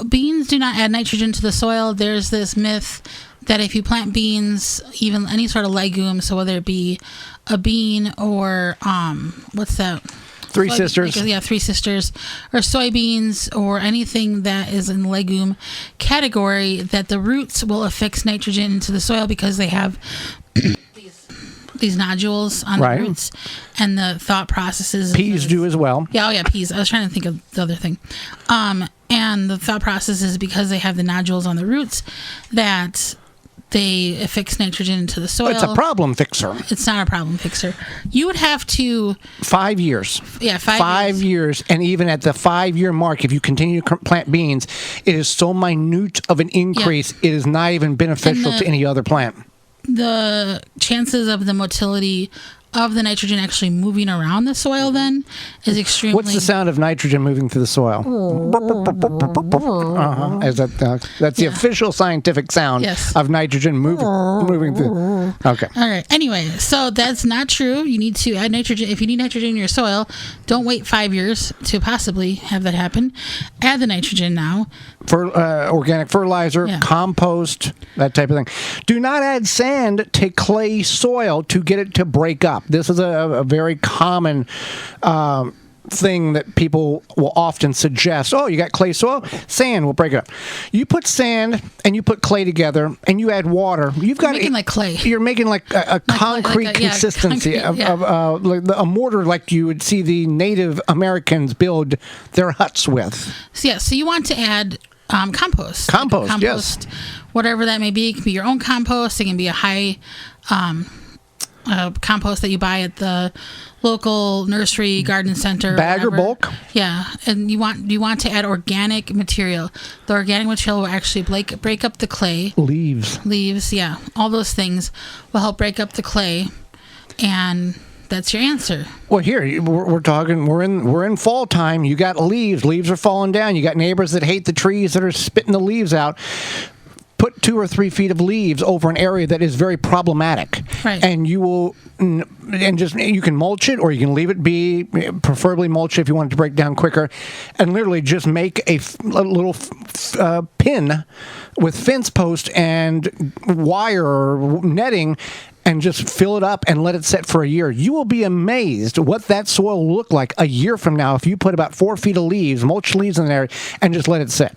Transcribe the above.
beans do not add nitrogen to the soil. There's this myth that if you plant beans, even any sort of legume, so whether it be a bean or what's that? Three Sisters. Yeah, Three Sisters, or soybeans, or anything that is in the legume category, that the roots will affix nitrogen into the soil because they have these nodules on the roots, and the thought processes. Peas do as well. Yeah, peas. I was trying to think of the other thing. And the thought process is because they have the nodules on the roots that they affix nitrogen into the soil. It's a problem fixer. It's not a problem fixer. You would have to... 5 years. Yeah, 5 years. And even at the 5-year mark, if you continue to plant beans, it is so minute of an increase, it is not even beneficial to any other plant. The chances of the motility of the nitrogen actually moving around the soil then is extremely... What's the sound of nitrogen moving through the soil? That's the official scientific sound of nitrogen moving through. Okay. All right. Anyway, so that's not true. You need to add nitrogen. If you need nitrogen in your soil, don't wait 5 years to possibly have that happen. Add the nitrogen now. For organic fertilizer, compost, that type of thing. Do not add sand to clay soil to get it to break up. This is a very common thing that people will often suggest. Oh, you got clay soil? Sand will break it up. You put sand and you put clay together and you add water. You're making like clay. You're making like a concrete consistency of a mortar, like you would see the Native Americans build their huts with. So you want to add compost. Compost, yes. Whatever that may be. It can be your own compost. It can be a high compost that you buy at the local nursery, garden center, bag or bulk. Yeah, and you want to add organic material. The organic material will actually break up the clay. Leaves, yeah, all those things will help break up the clay, and that's your answer. Well, here we're talking. We're in fall time. You got leaves. Leaves are falling down. You got neighbors that hate the trees that are spitting the leaves out. Put 2 or 3 feet of leaves over an area that is very problematic, and you will, you can mulch it or you can leave it be. Preferably mulch if you want it to break down quicker, and literally just make a little pin with fence post and wire or netting, and just fill it up and let it set for a year. You will be amazed what that soil will look like a year from now if you put about 4 feet of leaves, mulch leaves in there, and just let it sit.